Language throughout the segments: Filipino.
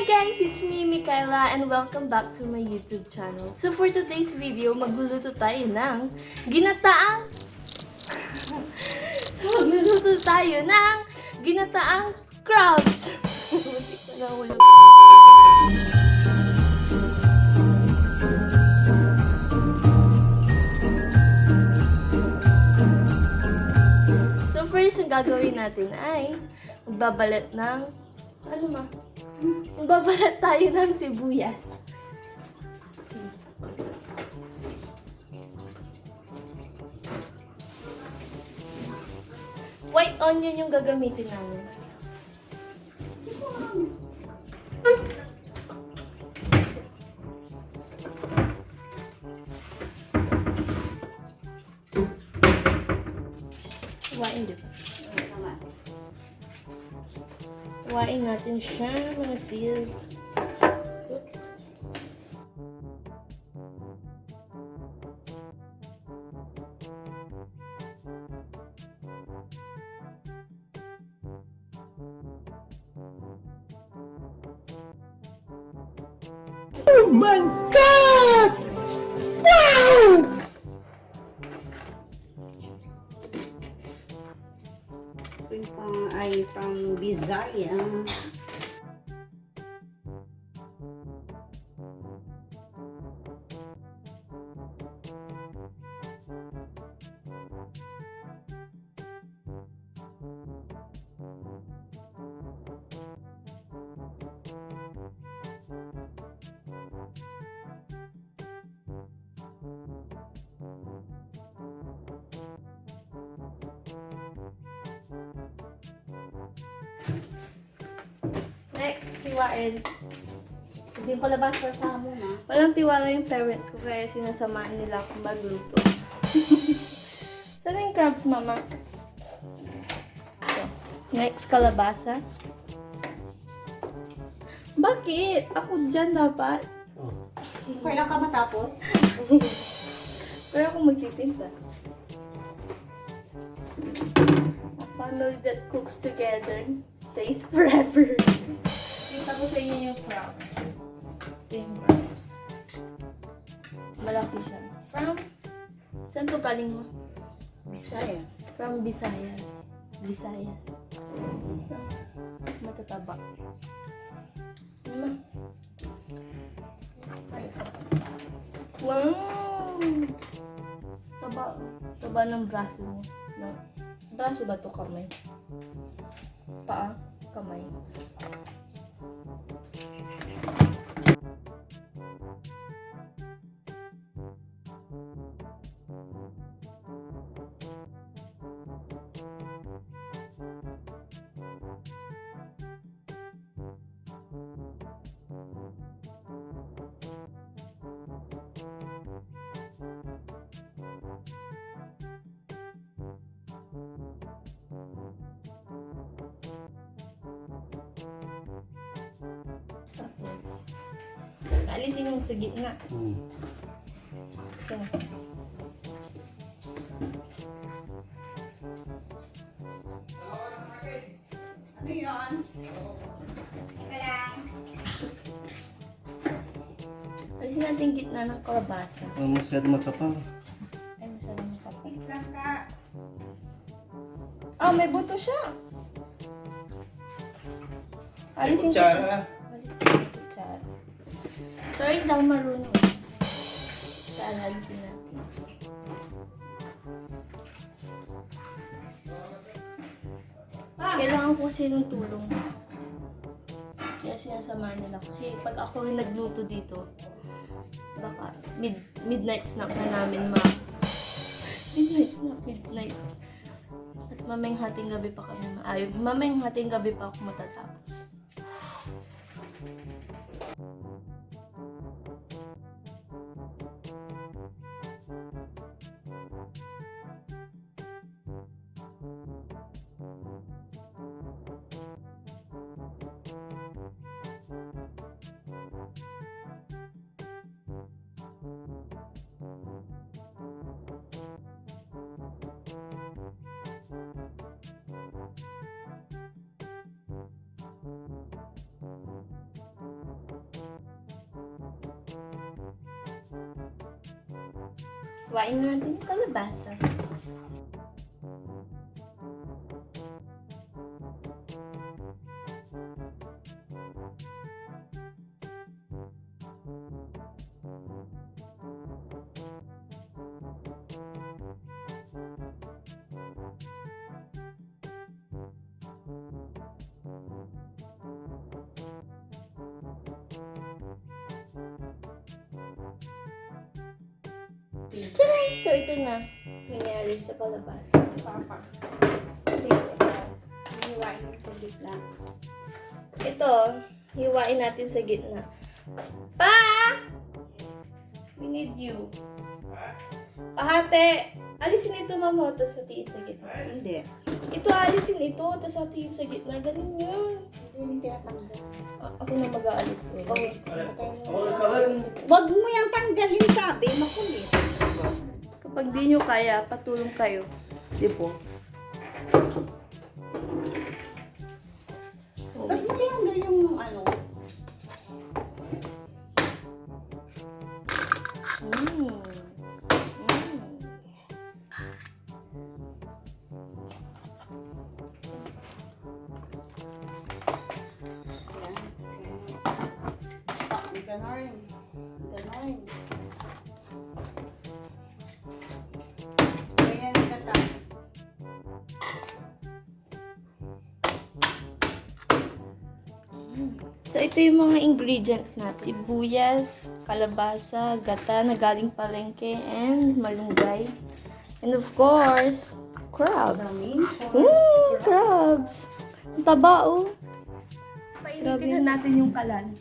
guys! It's me, Mikayla, and welcome back to my YouTube channel. So for today's video, magluluto tayo ng ginataang... magluluto tayo ng ginataang crabs! Butik na nahulog. So first, ang gagawin natin ay magbabalat ng... Ano ma? Magbabalat tayo ng sibuyas. White onion yung gagamitin namin. Huwain dito. Huwain natin siya, mga sis. Oops. Oh my God! Wow! Ay from Bisaya. Next, hiwain. Hindi ko labas sa samo na. Walang tiwala yung parents ko kaya sinasamahan nila akong magluto. Saan yung crabs, mama? So, next, kalabasa. Bakit? Ako dyan dapat. Kailan ka matapos? Pero ako magtitimpla. A family that cooks together stays forever. Kita ko sa inyo yung crabs. Ito yung crabs. Malaki siya. From? Saan to galing mo? Bisaya. From Visayas. Visayas. Ito. Matataba. Wow! Taba. Taba ng braso mo. No. Braso ba to? Kamay? Paa? Kamay. Tapos, alisin yung sa gitna. Ito na. Ano yun? Alisin natin yung gitna ng kalabasa. Masyado makapal. Ay, masyadong makapal. Isang ka. Ah, may buto siya. Alisin ko. Kutsara. Alisin ko kutsara. Sorry, hindi ako marunong. Kutsara, alisin natin. Kailangan ko kasi ng tulong. Kaya sinasamahan nila. Kasi pag ako yung nagluto dito, baka midnight snack na namin midnight. At mamayang hating gabi pa kami mamayang hating gabi pa ako matatapos. Hiwain natin yung kalabasa. Tcharan! So, ito na. Nangyari sa kalabasa. Papa. Kasi, hiwain mo sa gitna. Ito, hiwain natin sa gitna. Pa! We need you. Pahate! Alisin ito, mama. Tapos hatiin sa gitna. Hindi. Ito, alisin ito. Tapos hatiin sa gitna. Ganun yun. Hindi tinatanggal. Ako na mag-aalis. Wag mo yung tanggalin, sabi. Makulit. Kapag di nyo kaya, patulong kayo. Di po. Ba't mo tinanggal yung ano? Mm. Mm. Ganon. Ganon. Ganyan ang gata. So, ito yung mga ingredients natin. Sibuyas, kalabasa, gata na galing palengke, and malunggay. And of course, crabs. Crabs! Ang taba, oh. Painitin na natin yung kalan.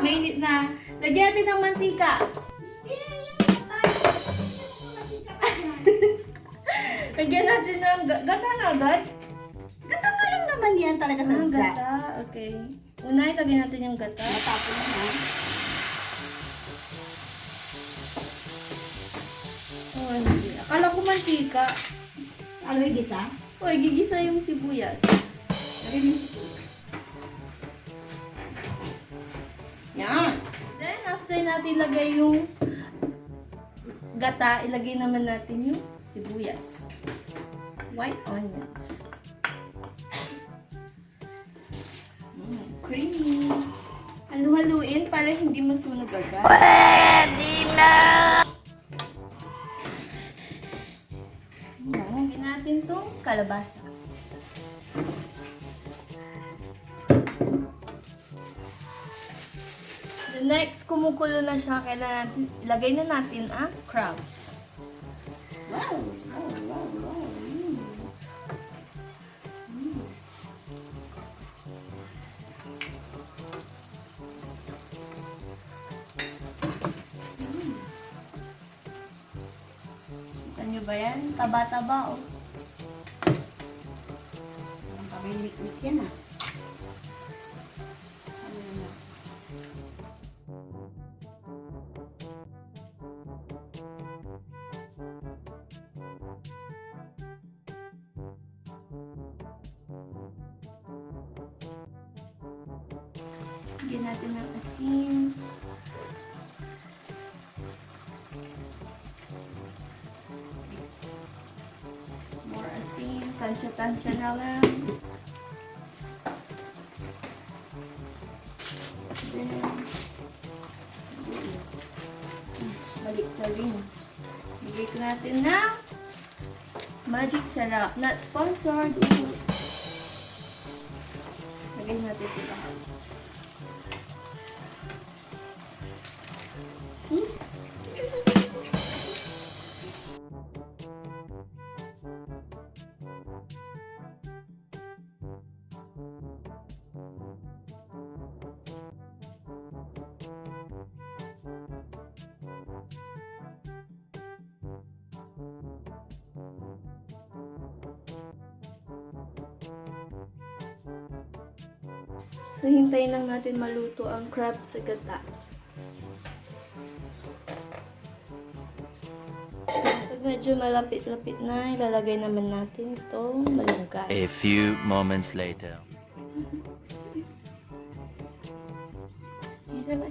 Mainit na. Lagyan natin ng mantika. Lagyan natin ng gata na agad. Gata nga lang naman yan talaga sa Ang gata. gata. Okay. Una, ilagay natin yung gata. Matapos na. Oh, hindi. Akala ko mantika. Ano yung gisa? Uy, gigisa yung sibuyas. Yan. Then, after natin ilagay yung gata, ilagay naman natin yung sibuyas. White onions. Creamy. Halu-haluin para hindi masunog agad. Pwede na! Lagyan natin tong kalabasa. The next, kumukulo na siya, kailangan natin, ilagay na natin ang crabs. Wow. Wow. Wow. Wow. Kita nyo ba yan? Taba-taba, oh. Ang pamimik-mik yan ah. Ano na? Lagyan natin ng asin. More asin. Tansya-tansya na lang. Then, balik na rin. Bigay ko natin ng magic syrup. Not sponsored. Oops. Lagay natin ito lahat. So, hintayin lang natin maluto ang crab sa gata. Pag medyo malapit-lapit na, ilalagay naman natin itong malunggay. A few moments later. Ang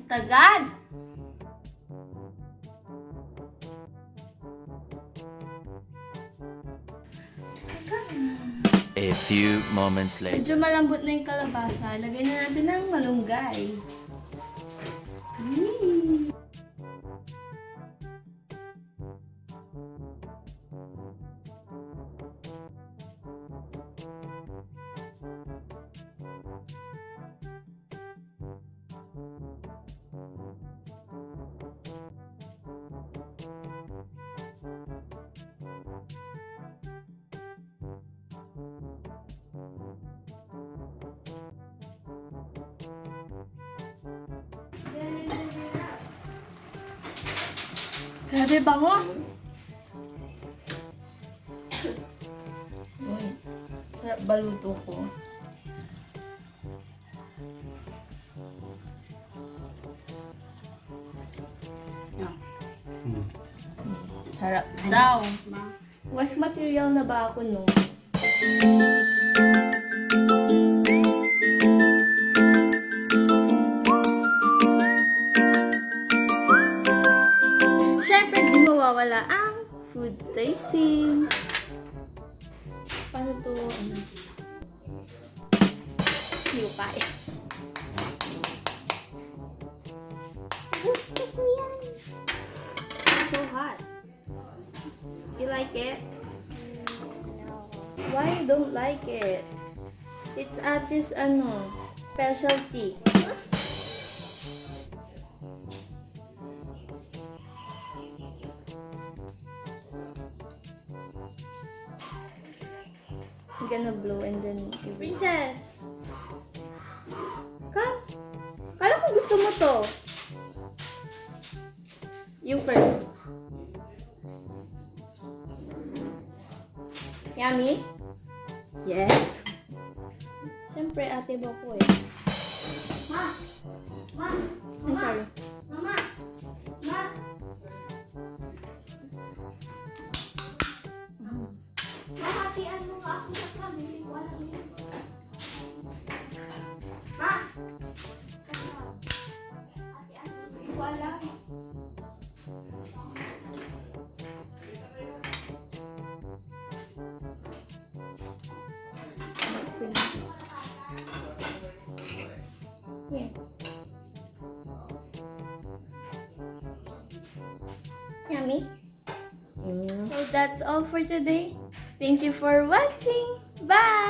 tagal! A few moments later. Medyo malambot na yung kalabasa. Lagyan na natin ng malunggay. Grabe bango! Uy, sarap baluto ko. No. Sarap daw. Ma. Wash material na ba ako, no? Siyempre, di mawawala ang food tasting. Paano to, ano? Hindi ko kaya. Gusto ko yan. It's so hot. You like it? Why you don't like it? It's Ate's specialty. I'm gonna blow and then Princess! Come! Kala ko gusto mo to. You first. Yummy? Yes. Siyempre, ate ba ko eh. Ma! Ma! I'm sorry. Mama! Ma! Mahatian mo nga ako sa kami. Hindi ko alam yun. Ma! Hatian mo. Hindi ko alam. Here. Yummy? So that's all for today. Thank you for watching. Bye!